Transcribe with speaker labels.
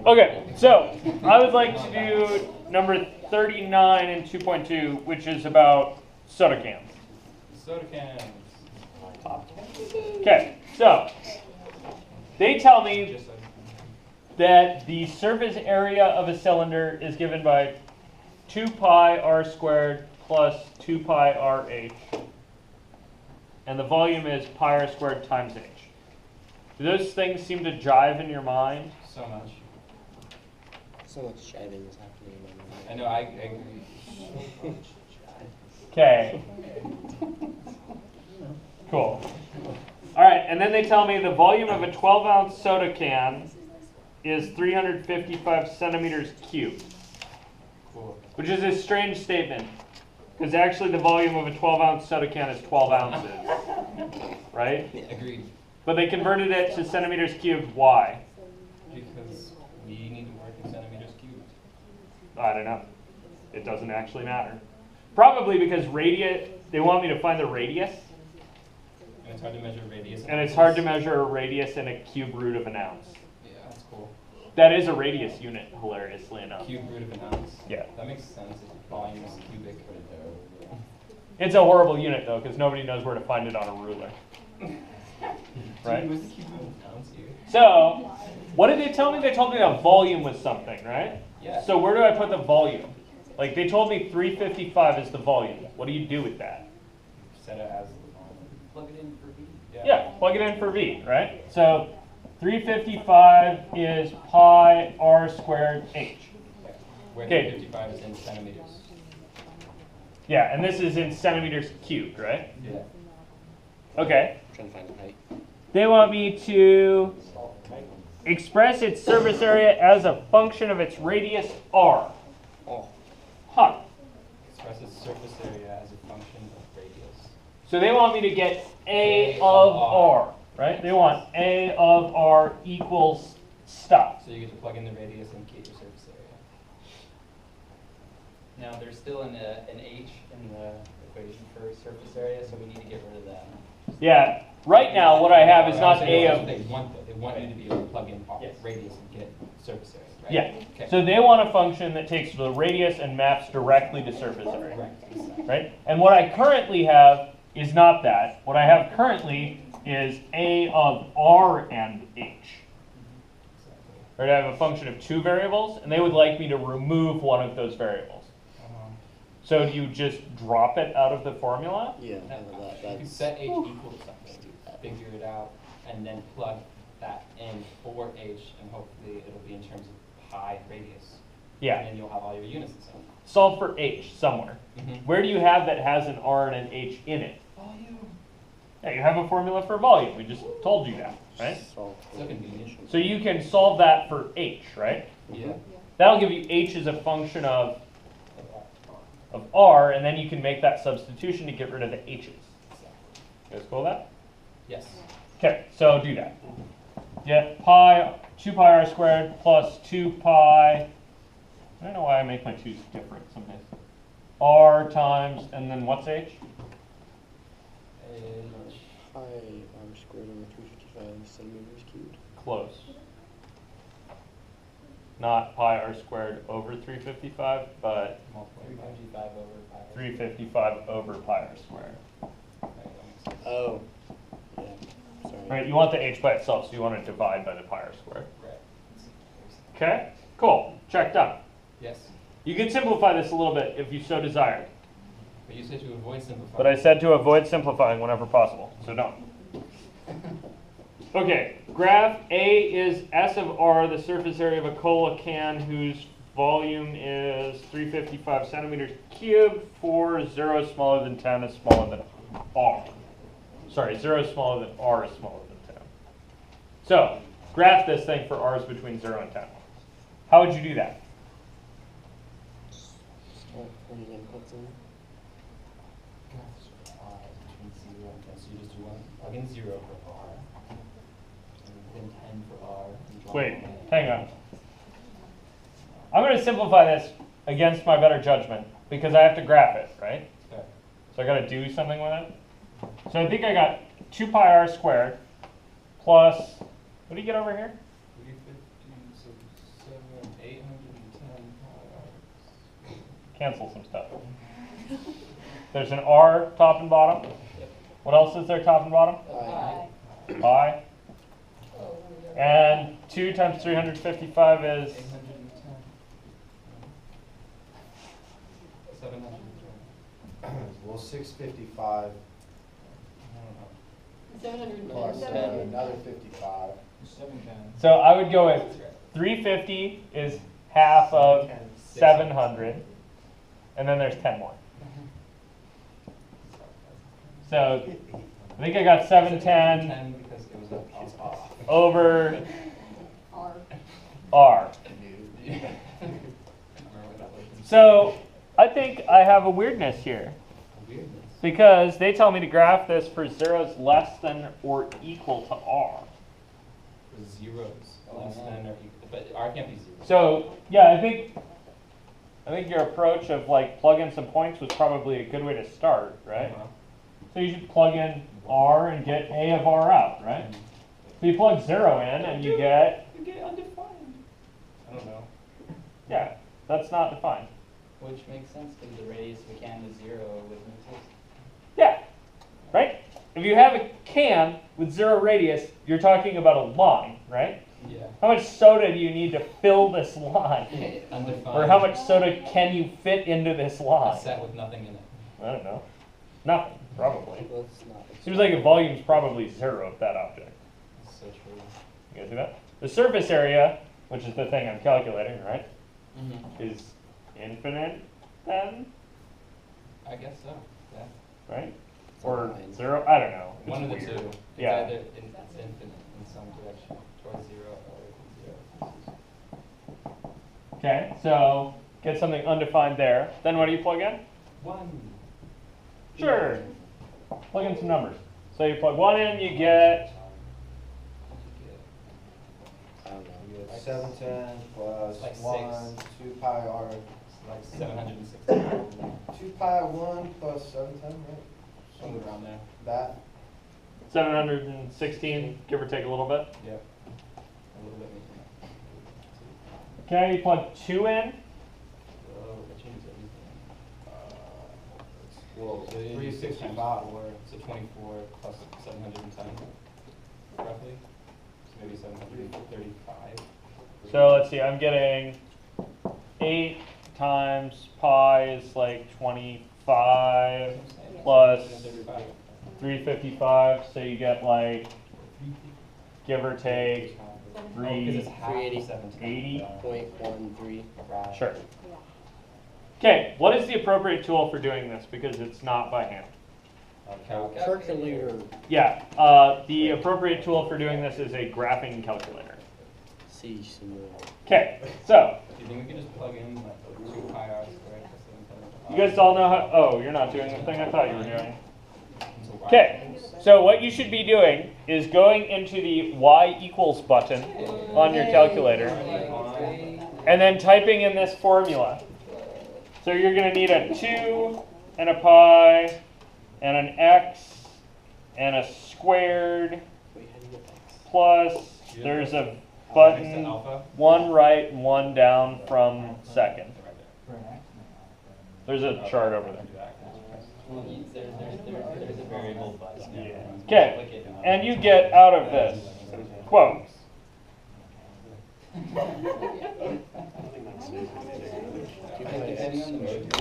Speaker 1: Okay, so I would like to do number 39 in 2.2, which is about soda cans.
Speaker 2: Soda cans.
Speaker 1: Okay, so they tell me that the surface area of a cylinder is given by 2 pi r squared plus 2 pi r h, and the volume is pi r squared times h. Do those things seem to jive in your mind?
Speaker 2: So much.
Speaker 3: So much jiving is happening in my mind.
Speaker 2: I know, I agree.
Speaker 1: Okay. Cool. All right, and then they tell me the volume of a 12-ounce soda can is 355 centimeters cubed,
Speaker 2: Cool.
Speaker 1: which is a strange statement, because actually the volume of a 12-ounce soda can is 12 ounces, right?
Speaker 2: Agreed.
Speaker 1: But they converted it to centimeters cubed. Why?
Speaker 2: Because we need to work in centimeters cubed.
Speaker 1: I don't know. It doesn't actually matter. Probably because they want me to find the radius,
Speaker 2: And it's hard to measure radius.
Speaker 1: and it's hard to measure a radius in a cube root of an ounce.
Speaker 2: Yeah, that's cool.
Speaker 1: That is a radius unit, hilariously enough.
Speaker 2: Cube root of an ounce.
Speaker 1: Yeah.
Speaker 2: That makes sense if volume is cubic.
Speaker 1: It's a horrible unit, though, because nobody knows where to find it on a ruler. Right?
Speaker 2: Dude, where's the cube root of an ounce here?
Speaker 1: So, what did they tell me? They told me the volume was something, right?
Speaker 2: Yeah.
Speaker 1: So where do I put the volume? Like, they told me 355 is the volume. What do you do with that?
Speaker 2: Set it as the volume.
Speaker 4: Plug it in for V.
Speaker 1: Yeah, plug it in for V, right? So 355 is pi r squared h.
Speaker 2: Where
Speaker 1: Okay.
Speaker 2: 55 is in centimeters.
Speaker 1: Yeah, and this is in centimeters cubed, right?
Speaker 2: Yeah.
Speaker 1: Okay.
Speaker 3: I'm trying to find the height.
Speaker 1: They want me to express its surface area as a function of its radius r.
Speaker 3: Oh,
Speaker 1: Huh.
Speaker 2: Expresses surface area as a function of radius.
Speaker 1: So they want me to get A of R, right? They want A of R equals stuff.
Speaker 2: So you get to plug in the radius and get your surface area.
Speaker 4: Now, there's still an H in the equation for surface area, so we need to get rid of that.
Speaker 1: Yeah, right now what I have is not A
Speaker 2: That's
Speaker 1: of,
Speaker 2: what they want, though. They want you to be able to plug in
Speaker 4: Yes.
Speaker 2: radius and get surface area, right?
Speaker 1: yeah.
Speaker 2: Okay.
Speaker 1: So they want a function that takes the radius and maps directly to surface area,
Speaker 2: Right.
Speaker 1: right? And what I currently have is not that. What I have currently is A of R and H. Right, I have a function of 2 variables, and they would like me to remove one of those variables. So do you just drop it out of the formula?
Speaker 3: yeah,
Speaker 2: You can
Speaker 3: that's
Speaker 2: set H equal to something, figure it out, and then plug that in for H, and hopefully it'll be in terms of pi radius. And
Speaker 1: Yeah.
Speaker 2: then you'll have all your units the same.
Speaker 1: Solve for H somewhere.
Speaker 2: Mm-hmm.
Speaker 1: Where do you have that has an R and an H in it?
Speaker 2: Volume.
Speaker 1: Yeah, you have a formula for volume. We just told you that, right?
Speaker 3: solve
Speaker 2: So convenient.
Speaker 1: So you can solve that for H, right?
Speaker 2: Yeah.
Speaker 1: That'll give you H as a function of R, and then you can make that substitution to get rid of the H's. You guys cool with that?
Speaker 2: Yes.
Speaker 1: Okay, so do that. Get pi, 2 pi r squared plus 2 pi, I don't know why I make my 2's different sometimes. R times, and then what's H?
Speaker 2: H.
Speaker 3: pi r squared over 355 centimeters cubed.
Speaker 1: Close. Not pi r squared over 355, but
Speaker 2: Multiply by 355 over pi.
Speaker 1: 355 over pi r squared.
Speaker 2: Right, that makes sense.
Speaker 3: Oh, yeah. Sorry.
Speaker 1: Right, you want the H by itself, so you want to divide by the pi r squared.
Speaker 2: Right.
Speaker 1: Okay, cool, check done.
Speaker 2: Yes.
Speaker 1: You can simplify this a little bit if you so desire.
Speaker 2: But you said to avoid simplifying.
Speaker 1: But I said to avoid simplifying whenever possible, so don't. Okay, graph A is S of R, the surface area of a cola can whose volume is 355 centimeters cubed for 0 smaller than 10 is smaller than R. Sorry, 0 smaller than R is smaller than 10. So, graph this thing for R's between 0 and 10. How would you do that?
Speaker 3: Start putting inputs in.
Speaker 2: Between 0 and 10. So you just do one. Plug in 0 for R. And then 10 for R. and drop
Speaker 1: Wait,
Speaker 2: it in.
Speaker 1: hang on. I'm going to simplify this against my better judgment because I have to graph it, right?
Speaker 2: Okay.
Speaker 1: So I got to do something with it. So I think I got 2 pi r squared plus, what do you get over here?
Speaker 2: 350, so
Speaker 1: cancel some stuff. There's an R top and bottom. What else is there top and bottom? Pi. And 2 times 355 is
Speaker 2: 810. 710.
Speaker 5: Well, 655 plus another 55.
Speaker 2: 710.
Speaker 1: so I would go with 350 is half of 700, and then there's 10 more. So I think I got 710
Speaker 2: 10 because it was off.
Speaker 1: over
Speaker 6: R.
Speaker 1: R. So I think I have a weirdness here
Speaker 2: Weirdness.
Speaker 1: because they tell me to graph this for zeros less than or equal to R.
Speaker 2: For zeros, less than or equal, but R can't be zero.
Speaker 1: So yeah, I think your approach of like plug in some points was probably a good way to start, right?
Speaker 2: Uh-huh.
Speaker 1: So you should plug in R and get A of R out, right? So you plug 0 in and you get,
Speaker 2: You get undefined. I don't know.
Speaker 1: yeah, that's not defined.
Speaker 4: Which makes sense because the radius of a can is 0 with no taste.
Speaker 1: Yeah, right? If you have a can with 0 radius, you're talking about a line, right?
Speaker 2: Yeah.
Speaker 1: How much soda do you need to fill this line?
Speaker 2: Undefined.
Speaker 1: Or how much soda can you fit into this
Speaker 2: A
Speaker 1: line?
Speaker 2: set with nothing in it.
Speaker 1: I don't know. Nothing, probably.
Speaker 3: Well, it's not.
Speaker 1: Seems like the volume's probably 0 of that object.
Speaker 2: That's so true.
Speaker 1: You guys see that? The surface area, which is the thing I'm calculating, right, is infinite then,
Speaker 2: I guess so. Yeah.
Speaker 1: right?
Speaker 3: It's a
Speaker 1: Or
Speaker 3: line.
Speaker 1: 0? I don't know. It's
Speaker 2: One of the
Speaker 1: weird.
Speaker 2: two. It's
Speaker 1: Yeah.
Speaker 2: either it's infinite in some direction towards 0 or 0.
Speaker 1: Okay, so get something undefined there. Then what do you plug in?
Speaker 2: 1.
Speaker 1: Sure. Plug in some numbers. So you plug 1 in, you get
Speaker 3: I don't know.
Speaker 5: You get 710 plus
Speaker 2: Like
Speaker 5: 1, 2 pi r.
Speaker 2: Like 760.
Speaker 5: 2 pi 1 plus 710, right?
Speaker 2: Somewhere around there.
Speaker 5: That.
Speaker 1: 716, give or take a little bit.
Speaker 2: Yep. A little bit more.
Speaker 1: Okay, you plug 2 in.
Speaker 2: Oh, that changes everything.
Speaker 5: Well,
Speaker 2: So you do 6 times
Speaker 5: 365.
Speaker 2: 4, so 24 plus 710, roughly. So maybe 735.
Speaker 1: So let's see, I'm getting 8 times pi is like 25 plus 355, so you get like, give or take,
Speaker 2: Oh, because it's half of
Speaker 3: 380.
Speaker 2: 710.
Speaker 3: 0.13.
Speaker 2: Right.
Speaker 1: sure. Okay, what is the appropriate tool for doing this? Because it's not by hand.
Speaker 3: Calculator.
Speaker 1: Yeah, the appropriate tool for doing this is a graphing calculator.
Speaker 3: See some more.
Speaker 1: Okay, so
Speaker 2: Do you think we can just plug in like 2 pi r squared plus 710?
Speaker 1: you guys all know how, oh, you're not doing the thing I thought you were doing. Okay, so what you should be doing is going into the y equals button on your calculator and then typing in this formula. So you're going to need a 2 and a pi and an x and a squared
Speaker 3: Wait, how do you get X?
Speaker 1: plus there's a button, one right and one down from second. There's a chart over there.
Speaker 4: Well, there's a variable button.
Speaker 1: Yeah. Okay, and you get out of this, quote,
Speaker 3: Do you have X?
Speaker 4: Depending on the mode.